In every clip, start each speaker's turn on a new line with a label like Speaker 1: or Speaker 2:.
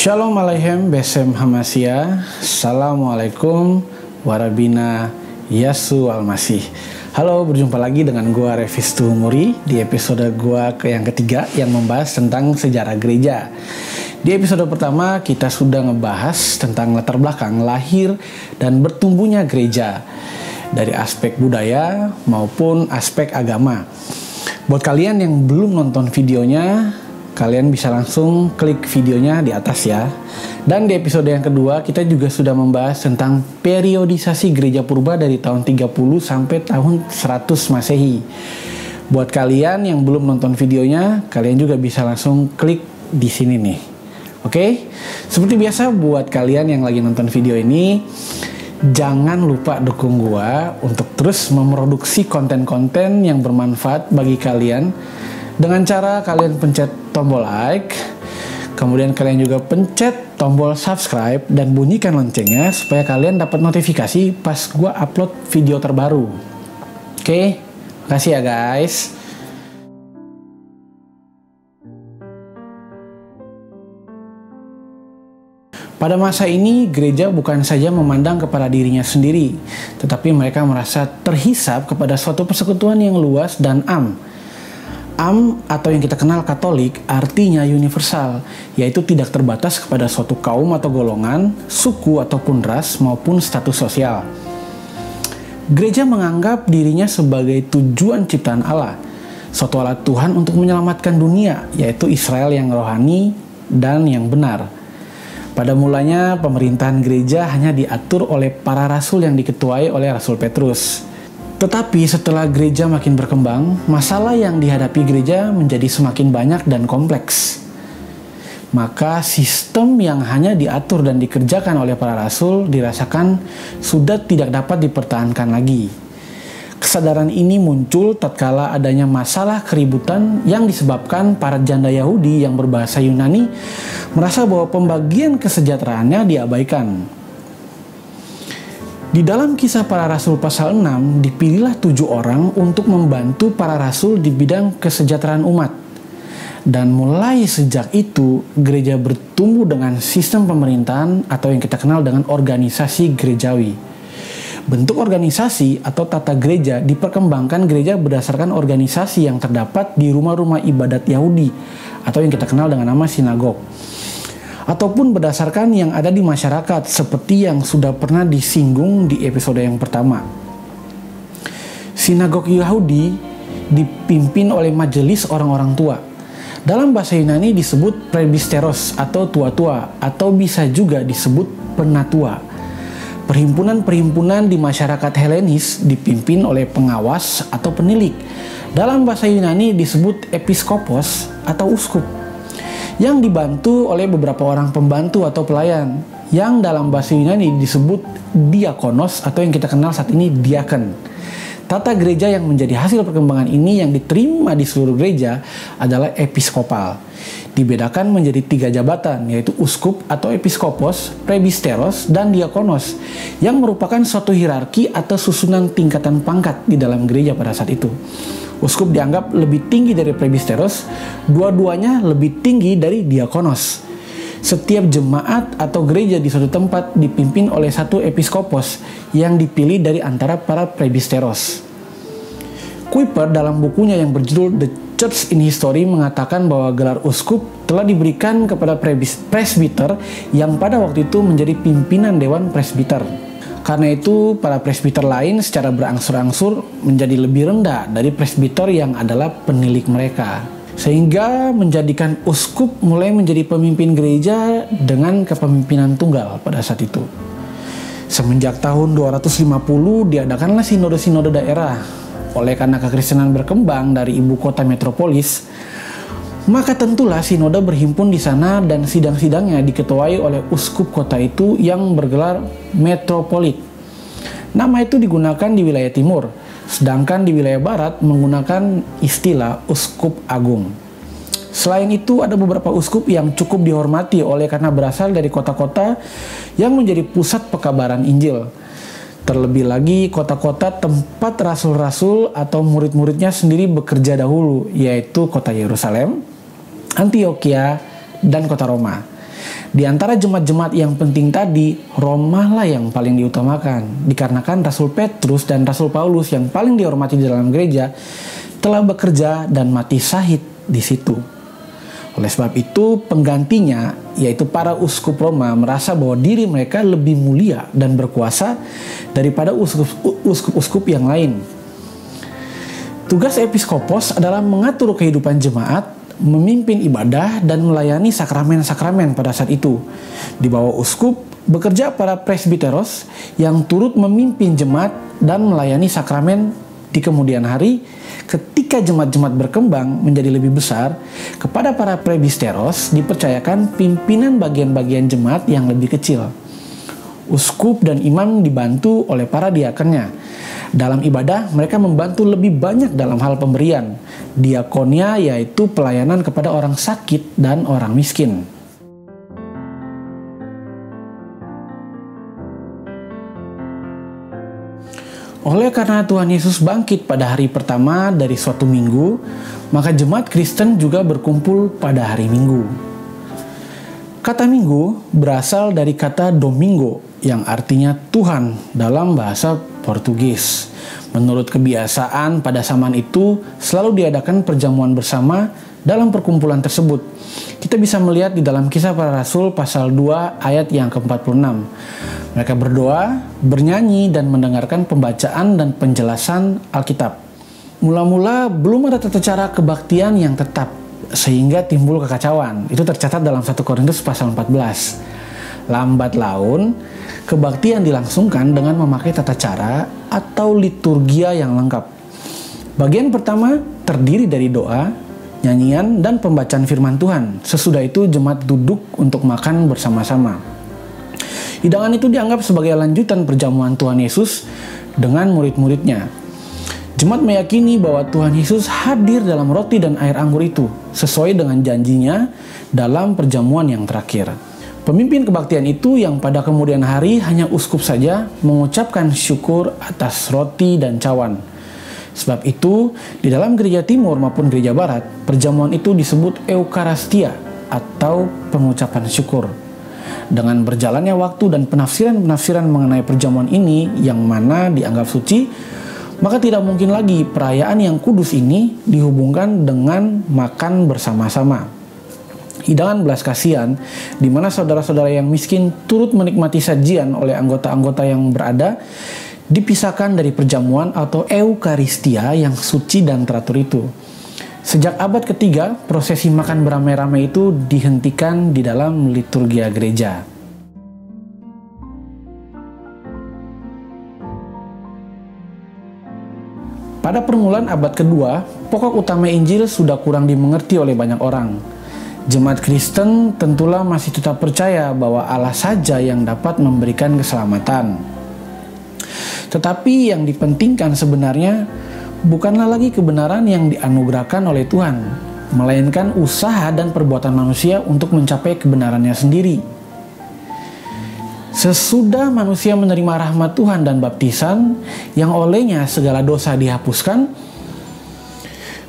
Speaker 1: Shalom Aleichem Besem Hamasya. Assalamualaikum warabina Yasu Almasih. Halo, berjumpa lagi dengan gua Revistu Muri di episode gua yang ketiga yang membahas tentang sejarah gereja. Di episode pertama kita sudah ngebahas tentang latar belakang lahir dan bertumbuhnya gereja dari aspek budaya maupun aspek agama. Buat kalian yang belum nonton videonya, kalian bisa langsung klik videonya di atas ya. Dan di episode yang kedua kita juga sudah membahas tentang periodisasi gereja purba dari tahun 30 sampai tahun 100 Masehi. Buat kalian yang belum nonton videonya, kalian juga bisa langsung klik di sini nih. Oke? Seperti biasa buat kalian yang lagi nonton video ini, jangan lupa dukung gua untuk terus memproduksi konten-konten yang bermanfaat bagi kalian dengan cara kalian pencet tombol like, kemudian kalian juga pencet tombol subscribe dan bunyikan loncengnya supaya kalian dapat notifikasi pas gua upload video terbaru. Oke, makasih ya guys. Pada masa ini, gereja bukan saja memandang kepada dirinya sendiri, tetapi mereka merasa terhisap kepada suatu persekutuan yang luas dan atau yang kita kenal Katolik artinya universal, yaitu tidak terbatas kepada suatu kaum atau golongan, suku ataupun ras maupun status sosial. Gereja menganggap dirinya sebagai tujuan ciptaan Allah, suatu alat Tuhan untuk menyelamatkan dunia, yaitu Israel yang rohani dan yang benar. Pada mulanya pemerintahan gereja hanya diatur oleh para rasul yang diketuai oleh Rasul Petrus. Tetapi setelah gereja makin berkembang, masalah yang dihadapi gereja menjadi semakin banyak dan kompleks. Maka sistem yang hanya diatur dan dikerjakan oleh para rasul dirasakan sudah tidak dapat dipertahankan lagi. Kesadaran ini muncul tatkala adanya masalah keributan yang disebabkan para janda Yahudi yang berbahasa Yunani merasa bahwa pembagian kesejahteraannya diabaikan. Di dalam Kisah Para Rasul pasal 6, dipilihlah 7 orang untuk membantu para rasul di bidang kesejahteraan umat. Dan mulai sejak itu, gereja bertumbuh dengan sistem pemerintahan atau yang kita kenal dengan organisasi gerejawi. Bentuk organisasi atau tata gereja diperkembangkan gereja berdasarkan organisasi yang terdapat di rumah-rumah ibadat Yahudi atau yang kita kenal dengan nama sinagog, ataupun berdasarkan yang ada di masyarakat seperti yang sudah pernah disinggung di episode yang pertama. Sinagog Yahudi dipimpin oleh majelis orang-orang tua. Dalam bahasa Yunani disebut presbiteros atau tua-tua, atau bisa juga disebut penatua. Perhimpunan-perhimpunan di masyarakat Helenis dipimpin oleh pengawas atau penilik. Dalam bahasa Yunani disebut episkopos atau uskup, yang dibantu oleh beberapa orang pembantu atau pelayan, yang dalam bahasa Yunani disebut diakonos atau yang kita kenal saat ini diaken. Tata gereja yang menjadi hasil perkembangan ini yang diterima di seluruh gereja adalah episkopal. Dibedakan menjadi 3 jabatan, yaitu uskup atau episkopos, presbiteros, dan diakonos, yang merupakan suatu hierarki atau susunan tingkatan pangkat di dalam gereja pada saat itu. Uskup dianggap lebih tinggi dari presbiteros, dua-duanya lebih tinggi dari diakonos. Setiap jemaat atau gereja di suatu tempat dipimpin oleh satu episkopos yang dipilih dari antara para presbiteros. Kuiper dalam bukunya yang berjudul The Church in History mengatakan bahwa gelar uskup telah diberikan kepada presbiter yang pada waktu itu menjadi pimpinan dewan presbiter. Karena itu, para presbiter lain secara berangsur-angsur menjadi lebih rendah dari presbiter yang adalah penilik mereka. Sehingga menjadikan uskup mulai menjadi pemimpin gereja dengan kepemimpinan tunggal pada saat itu. Semenjak tahun 250 diadakanlah sinode-sinode daerah. Oleh karena kekristenan berkembang dari ibu kota metropolis, maka tentulah sinode berhimpun di sana dan sidang-sidangnya diketuai oleh uskup kota itu yang bergelar metropolit. Nama itu digunakan di wilayah timur, sedangkan di wilayah barat menggunakan istilah uskup agung. Selain itu ada beberapa uskup yang cukup dihormati oleh karena berasal dari kota-kota yang menjadi pusat pekabaran Injil. Terlebih lagi kota-kota tempat rasul-rasul atau murid-muridnya sendiri bekerja dahulu, yaitu kota Yerusalem, Antioquia, dan kota Roma. Di antara jemaat-jemaat yang penting tadi, Roma lah yang paling diutamakan, dikarenakan Rasul Petrus dan Rasul Paulus yang paling dihormati di dalam gereja telah bekerja dan mati syahid di situ. Oleh sebab itu, penggantinya, yaitu para uskup Roma, merasa bahwa diri mereka lebih mulia dan berkuasa daripada uskup-uskup yang lain. Tugas episkopos adalah mengatur kehidupan jemaat, memimpin ibadah, dan melayani sakramen-sakramen pada saat itu. Di bawah uskup, bekerja para presbiteros yang turut memimpin jemaat dan melayani sakramen di kemudian hari. Ketika jemaat-jemaat berkembang menjadi lebih besar, kepada para presbiteros dipercayakan pimpinan bagian-bagian jemaat yang lebih kecil. Uskup dan imam dibantu oleh para diakennya. Dalam ibadah, mereka membantu lebih banyak dalam hal pemberian. Diakonia yaitu pelayanan kepada orang sakit dan orang miskin. Oleh karena Tuhan Yesus bangkit pada hari pertama dari suatu minggu, maka jemaat Kristen juga berkumpul pada hari Minggu. Kata minggu berasal dari kata domingo yang artinya Tuhan dalam bahasa Portugis. Menurut kebiasaan pada zaman itu selalu diadakan perjamuan bersama dalam perkumpulan tersebut. Kita bisa melihat di dalam Kisah Para Rasul pasal 2 ayat yang ke-46. Mereka berdoa, bernyanyi, dan mendengarkan pembacaan dan penjelasan Alkitab. Mula-mula belum ada tata cara kebaktian yang tetap, sehingga timbul kekacauan. Itu tercatat dalam 1 Korintus pasal 14. Lambat laun, kebaktian dilangsungkan dengan memakai tata cara atau liturgia yang lengkap. Bagian pertama terdiri dari doa, nyanyian, dan pembacaan firman Tuhan. Sesudah itu jemaat duduk untuk makan bersama-sama. Hidangan itu dianggap sebagai lanjutan perjamuan Tuhan Yesus dengan murid-muridnya. Jemaat meyakini bahwa Tuhan Yesus hadir dalam roti dan air anggur itu, sesuai dengan janjinya dalam perjamuan yang terakhir. Pemimpin kebaktian itu yang pada kemudian hari hanya uskup saja mengucapkan syukur atas roti dan cawan. Sebab itu, di dalam gereja timur maupun gereja barat, perjamuan itu disebut Eukaristia atau pengucapan syukur. Dengan berjalannya waktu dan penafsiran-penafsiran mengenai perjamuan ini yang mana dianggap suci, maka tidak mungkin lagi perayaan yang kudus ini dihubungkan dengan makan bersama-sama. Hidangan belas kasihan, di mana saudara-saudara yang miskin turut menikmati sajian oleh anggota-anggota yang berada, dipisahkan dari perjamuan atau Eukaristia yang suci dan teratur itu. Sejak abad ketiga, prosesi makan beramai-ramai itu dihentikan di dalam liturgia gereja. Pada permulaan abad kedua, pokok utama Injil sudah kurang dimengerti oleh banyak orang. Jemaat Kristen tentulah masih tetap percaya bahwa Allah saja yang dapat memberikan keselamatan. Tetapi yang dipentingkan sebenarnya bukanlah lagi kebenaran yang dianugerahkan oleh Tuhan, melainkan usaha dan perbuatan manusia untuk mencapai kebenarannya sendiri. Sesudah manusia menerima rahmat Tuhan dan baptisan, yang olehnya segala dosa dihapuskan,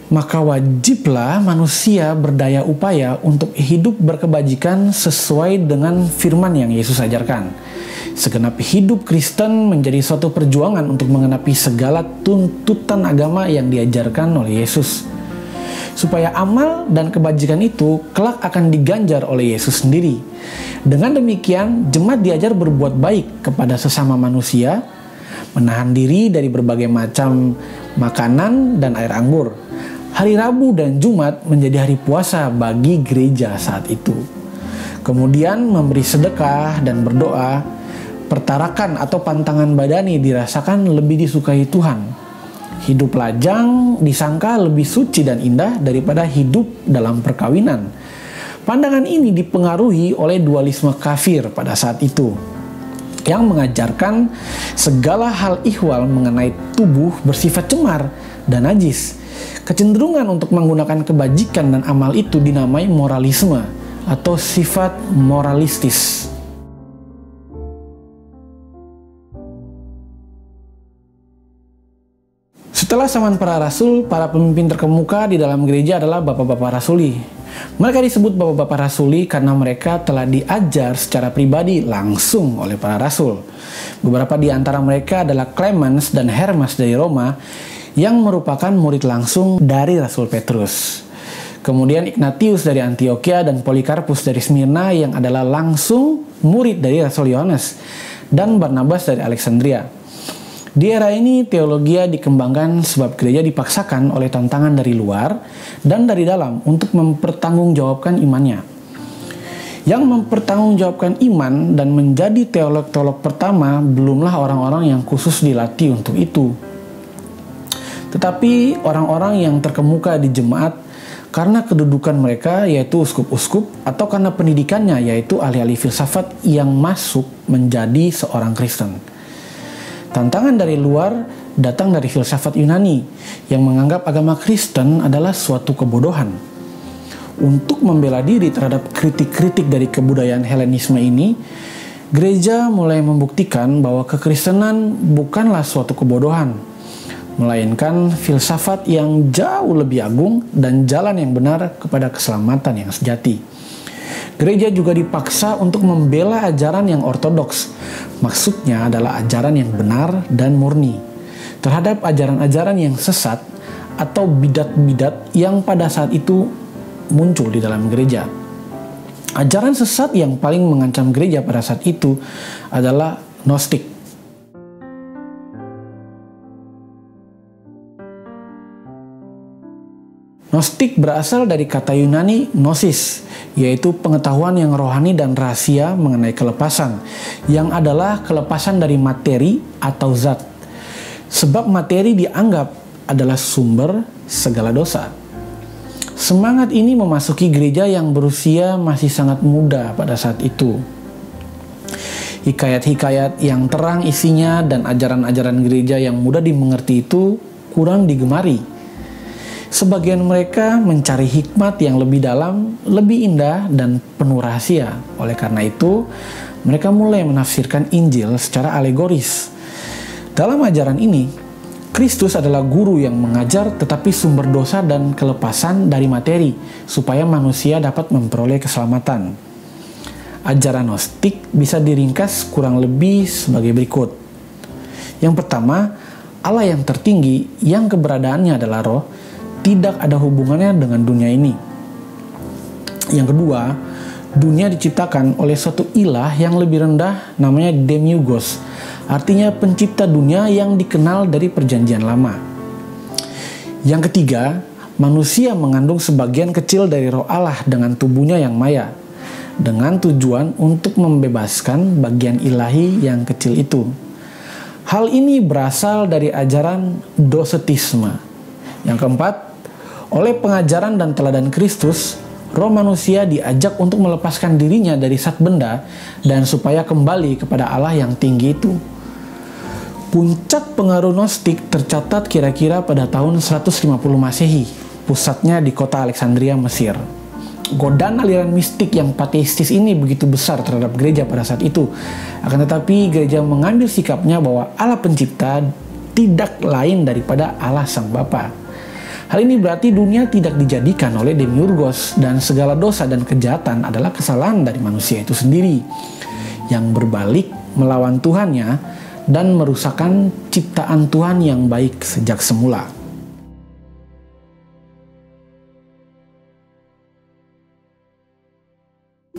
Speaker 1: maka wajiblah manusia berdaya upaya untuk hidup berkebajikan sesuai dengan firman yang Yesus ajarkan. Segenap hidup Kristen menjadi suatu perjuangan untuk mengenapi segala tuntutan agama yang diajarkan oleh Yesus. Supaya amal dan kebajikan itu kelak akan diganjar oleh Yesus sendiri. Dengan demikian, jemaat diajar berbuat baik kepada sesama manusia, menahan diri dari berbagai macam makanan dan air anggur. Hari Rabu dan Jumat menjadi hari puasa bagi gereja saat itu. Kemudian memberi sedekah dan berdoa. Pertarakan atau pantangan badani dirasakan lebih disukai Tuhan. Hidup lajang disangka lebih suci dan indah daripada hidup dalam perkawinan. Pandangan ini dipengaruhi oleh dualisme kafir pada saat itu, yang mengajarkan segala hal ihwal mengenai tubuh bersifat cemar dan najis. Kecenderungan untuk menggunakan kebajikan dan amal itu dinamai moralisme atau sifat moralistis. Setelah zaman para rasul, para pemimpin terkemuka di dalam gereja adalah bapak-bapak rasuli. Mereka disebut bapak-bapak rasuli karena mereka telah diajar secara pribadi langsung oleh para rasul. Beberapa di antara mereka adalah Clemens dan Hermas dari Roma yang merupakan murid langsung dari Rasul Petrus. Kemudian Ignatius dari Antioquia dan Polikarpus dari Smyrna yang adalah langsung murid dari Rasul Yohanes, dan Barnabas dari Alexandria. Di era ini teologia dikembangkan sebab gereja dipaksakan oleh tantangan dari luar dan dari dalam untuk mempertanggungjawabkan imannya. Yang mempertanggungjawabkan iman dan menjadi teolog-teolog pertama belumlah orang-orang yang khusus dilatih untuk itu, tetapi orang-orang yang terkemuka di jemaat karena kedudukan mereka yaitu uskup-uskup atau karena pendidikannya yaitu ahli-ahli filsafat yang masuk menjadi seorang Kristen. Tantangan dari luar datang dari filsafat Yunani yang menganggap agama Kristen adalah suatu kebodohan. Untuk membela diri terhadap kritik-kritik dari kebudayaan Helenisme ini, gereja mulai membuktikan bahwa kekristenan bukanlah suatu kebodohan, melainkan filsafat yang jauh lebih agung dan jalan yang benar kepada keselamatan yang sejati. Gereja juga dipaksa untuk membela ajaran yang ortodoks. Maksudnya adalah ajaran yang benar dan murni terhadap ajaran-ajaran yang sesat atau bidat-bidat yang pada saat itu muncul di dalam gereja. Ajaran sesat yang paling mengancam gereja pada saat itu adalah Gnostik. Gnostik berasal dari kata Yunani gnosis, yaitu pengetahuan yang rohani dan rahasia mengenai kelepasan, yang adalah kelepasan dari materi atau zat. Sebab materi dianggap adalah sumber segala dosa. Semangat ini memasuki gereja yang berusia masih sangat muda pada saat itu. Hikayat-hikayat yang terang isinya dan ajaran-ajaran gereja yang mudah dimengerti itu kurang digemari. Sebagian mereka mencari hikmat yang lebih dalam, lebih indah, dan penuh rahasia. Oleh karena itu, mereka mulai menafsirkan Injil secara alegoris. Dalam ajaran ini, Kristus adalah guru yang mengajar tetapi sumber dosa dan kelepasan dari materi, supaya manusia dapat memperoleh keselamatan. Ajaran Gnostik bisa diringkas kurang lebih sebagai berikut. Yang pertama, Allah yang tertinggi, yang keberadaannya adalah roh, tidak ada hubungannya dengan dunia ini. Yang kedua, dunia diciptakan oleh suatu ilah yang lebih rendah namanya Demiurgos, artinya pencipta dunia yang dikenal dari perjanjian lama. Yang ketiga, manusia mengandung sebagian kecil dari roh Allah dengan tubuhnya yang maya, dengan tujuan untuk membebaskan bagian ilahi yang kecil itu. Hal ini berasal dari ajaran docetisme. Yang keempat, oleh pengajaran dan teladan Kristus, roh manusia diajak untuk melepaskan dirinya dari zat benda dan supaya kembali kepada Allah yang tinggi itu. Puncak pengaruh Gnostik tercatat kira-kira pada tahun 150 Masehi, pusatnya di kota Alexandria, Mesir. Godaan aliran mistik yang pateistis ini begitu besar terhadap gereja pada saat itu. Akan tetapi gereja mengambil sikapnya bahwa Allah pencipta tidak lain daripada Allah Sang Bapa. Hal ini berarti dunia tidak dijadikan oleh Demiurgos dan segala dosa dan kejahatan adalah kesalahan dari manusia itu sendiri yang berbalik melawan Tuhannya dan merusakkan ciptaan Tuhan yang baik sejak semula.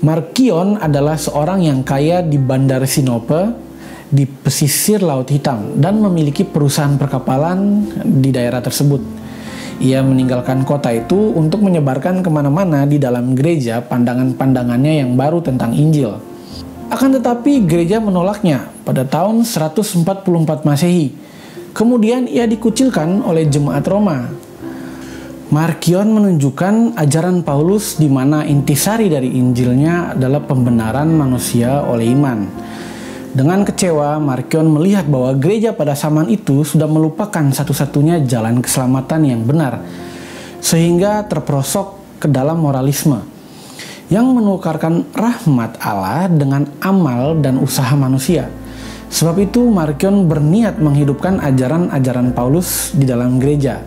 Speaker 1: Markion adalah seorang yang kaya di Bandar Sinope di pesisir Laut Hitam dan memiliki perusahaan perkapalan di daerah tersebut. Ia meninggalkan kota itu untuk menyebarkan kemana-mana di dalam gereja pandangan-pandangannya yang baru tentang Injil. Akan tetapi gereja menolaknya pada tahun 144 Masehi. Kemudian ia dikucilkan oleh jemaat Roma. Markion menunjukkan ajaran Paulus di mana intisari dari Injilnya adalah pembenaran manusia oleh iman. Dengan kecewa, Markion melihat bahwa gereja pada zaman itu sudah melupakan satu-satunya jalan keselamatan yang benar, sehingga terperosok ke dalam moralisme yang menukarkan rahmat Allah dengan amal dan usaha manusia. Sebab itu, Markion berniat menghidupkan ajaran-ajaran Paulus di dalam gereja.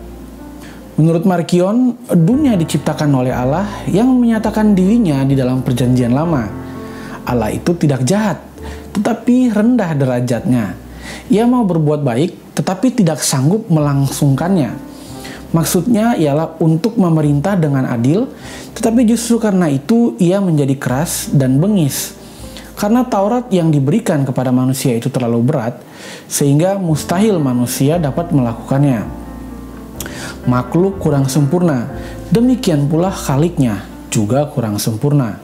Speaker 1: Menurut Markion, dunia diciptakan oleh Allah yang menyatakan dirinya di dalam perjanjian lama. Allah itu tidak jahat, tetapi rendah derajatnya. Ia mau berbuat baik, tetapi tidak sanggup melangsungkannya. Maksudnya ialah untuk memerintah dengan adil, tetapi justru karena itu ia menjadi keras dan bengis. Karena Taurat yang diberikan kepada manusia itu terlalu berat, sehingga mustahil manusia dapat melakukannya. Makhluk kurang sempurna, demikian pula Khaliknya juga kurang sempurna.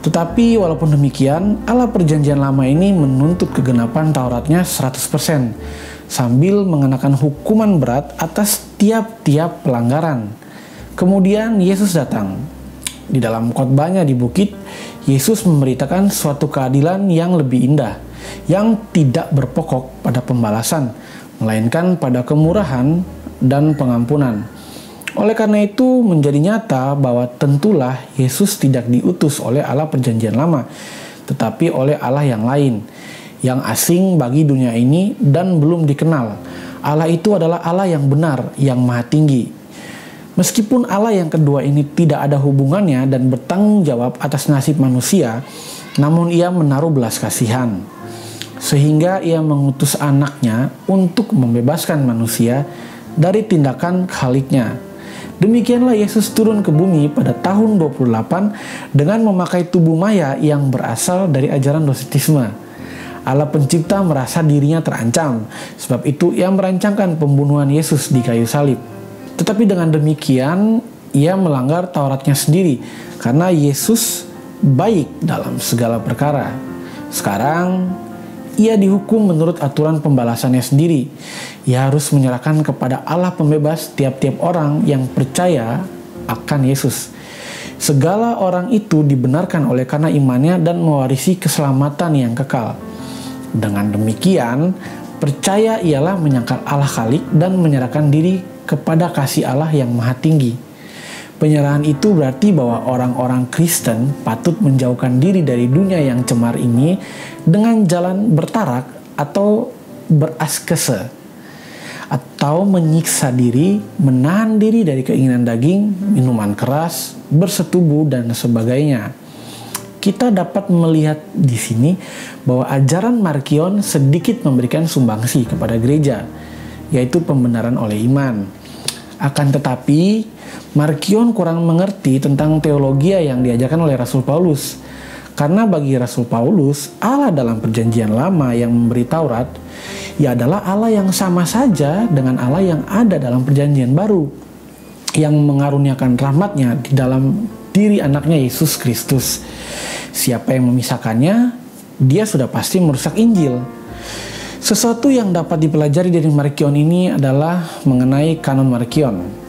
Speaker 1: Tetapi walaupun demikian, Allah perjanjian lama ini menuntut kegenapan Tauratnya 100%, sambil mengenakan hukuman berat atas tiap-tiap pelanggaran. Kemudian Yesus datang. Di dalam khotbahnya di bukit, Yesus memberitakan suatu keadilan yang lebih indah, yang tidak berpokok pada pembalasan, melainkan pada kemurahan dan pengampunan. Oleh karena itu menjadi nyata bahwa tentulah Yesus tidak diutus oleh Allah perjanjian lama, tetapi oleh Allah yang lain, yang asing bagi dunia ini dan belum dikenal. Allah itu adalah Allah yang benar, yang maha tinggi. Meskipun Allah yang kedua ini tidak ada hubungannya dan bertanggung jawab atas nasib manusia, namun ia menaruh belas kasihan, sehingga ia mengutus anaknya untuk membebaskan manusia dari tindakan Khaliknya. Demikianlah Yesus turun ke bumi pada tahun 28 dengan memakai tubuh maya yang berasal dari ajaran Gnosticisme. Allah pencipta merasa dirinya terancam, sebab itu ia merancangkan pembunuhan Yesus di kayu salib. Tetapi dengan demikian, ia melanggar Tauratnya sendiri, karena Yesus baik dalam segala perkara. Sekarang, ia dihukum menurut aturan pembalasannya sendiri. Ia harus menyerahkan kepada Allah pembebas tiap-tiap orang yang percaya akan Yesus. Segala orang itu dibenarkan oleh karena imannya dan mewarisi keselamatan yang kekal. Dengan demikian, percaya ialah menyangkal Allah Khalik dan menyerahkan diri kepada kasih Allah yang maha tinggi. Penyerahan itu berarti bahwa orang-orang Kristen patut menjauhkan diri dari dunia yang cemar ini dengan jalan bertarak atau beraskese, atau menyiksa diri, menahan diri dari keinginan daging, minuman keras, bersetubuh, dan sebagainya. Kita dapat melihat di sini bahwa ajaran Markion sedikit memberikan sumbangsi kepada gereja, yaitu pembenaran oleh iman. Akan tetapi, Markion kurang mengerti tentang teologi yang diajarkan oleh Rasul Paulus. Karena bagi Rasul Paulus, Allah dalam perjanjian lama yang memberi Taurat, ia adalah Allah yang sama saja dengan Allah yang ada dalam perjanjian baru, yang mengaruniakan rahmatnya di dalam diri anaknya Yesus Kristus. Siapa yang memisahkannya, dia sudah pasti merusak Injil. Sesuatu yang dapat dipelajari dari Markion ini adalah mengenai kanon Markion.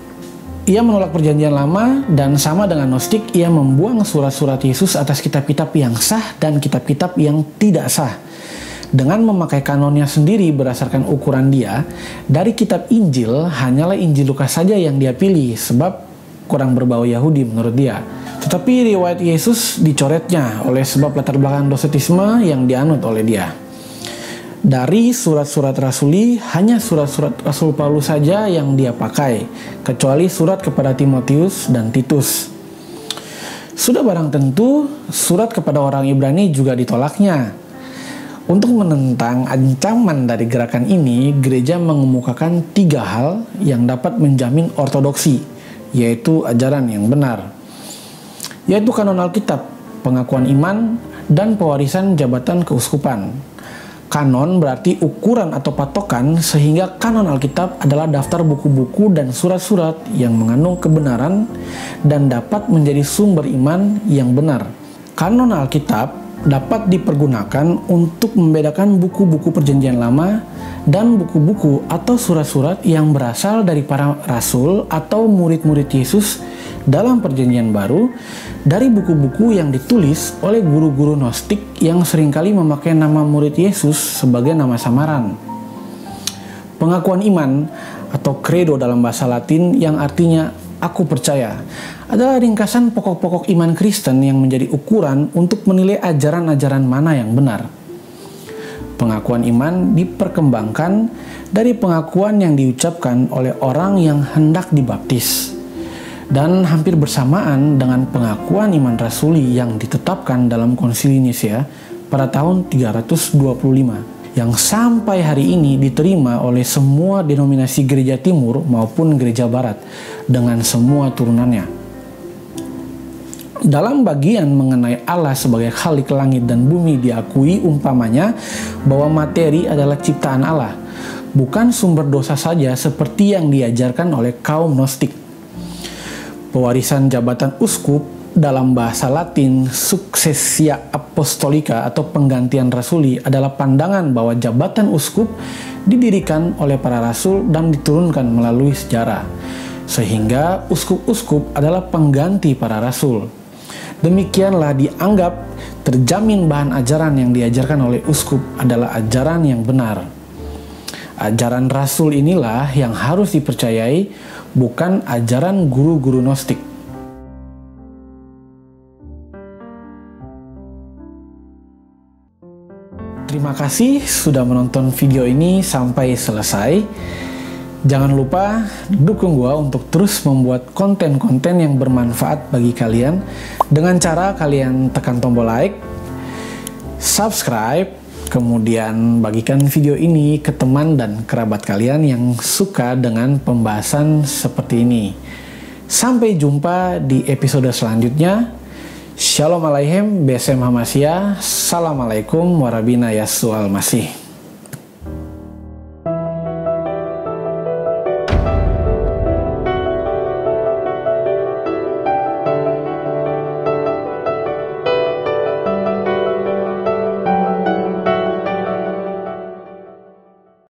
Speaker 1: Ia menolak perjanjian lama dan sama dengan Gnostik, ia membuang surat-surat Yesus atas kitab-kitab yang sah dan kitab-kitab yang tidak sah. Dengan memakai kanonnya sendiri berdasarkan ukuran dia, dari kitab Injil hanyalah Injil Lukas saja yang dia pilih sebab kurang berbau Yahudi menurut dia. Tetapi riwayat Yesus dicoretnya oleh sebab latar belakang Gnosticisme yang dianut oleh dia. Dari surat-surat rasuli, hanya surat-surat Rasul Paulus saja yang dia pakai, kecuali surat kepada Timotius dan Titus. Sudah barang tentu, surat kepada orang Ibrani juga ditolaknya. Untuk menentang ancaman dari gerakan ini, gereja mengemukakan 3 hal yang dapat menjamin ortodoksi, yaitu ajaran yang benar, yaitu kanon Alkitab, pengakuan iman, dan pewarisan jabatan keuskupan. Kanon berarti ukuran atau patokan, sehingga kanon Alkitab adalah daftar buku-buku dan surat-surat yang mengandung kebenaran dan dapat menjadi sumber iman yang benar. Kanon Alkitab dapat dipergunakan untuk membedakan buku-buku perjanjian lama dan buku-buku atau surat-surat yang berasal dari para rasul atau murid-murid Yesus dalam perjanjian baru, dari buku-buku yang ditulis oleh guru-guru Gnostik yang seringkali memakai nama murid Yesus sebagai nama samaran. Pengakuan iman atau credo dalam bahasa Latin yang artinya aku percaya adalah ringkasan pokok-pokok iman Kristen yang menjadi ukuran untuk menilai ajaran-ajaran mana yang benar. Pengakuan iman diperkembangkan dari pengakuan yang diucapkan oleh orang yang hendak dibaptis, dan hampir bersamaan dengan pengakuan iman rasuli yang ditetapkan dalam Konsili Nisea pada tahun 325, yang sampai hari ini diterima oleh semua denominasi gereja timur maupun gereja barat dengan semua turunannya. Dalam bagian mengenai Allah sebagai Khalik langit dan bumi diakui umpamanya bahwa materi adalah ciptaan Allah, bukan sumber dosa saja seperti yang diajarkan oleh kaum Gnostik. Pewarisan jabatan uskup dalam bahasa Latin successia apostolica atau penggantian rasuli adalah pandangan bahwa jabatan uskup didirikan oleh para rasul dan diturunkan melalui sejarah, sehingga uskup-uskup adalah pengganti para rasul. Demikianlah dianggap terjamin bahan ajaran yang diajarkan oleh uskup adalah ajaran yang benar. Ajaran rasul inilah yang harus dipercayai, bukan ajaran guru-guru Gnostik. Terima kasih sudah menonton video ini sampai selesai. Jangan lupa dukung gua untuk terus membuat konten-konten yang bermanfaat bagi kalian dengan cara kalian tekan tombol like, subscribe, kemudian bagikan video ini ke teman dan kerabat kalian yang suka dengan pembahasan seperti ini. Sampai jumpa di episode selanjutnya. Shalom Aleichem, BSM Hamasya. Assalamualaikum warahmatullahi wabarakatuh.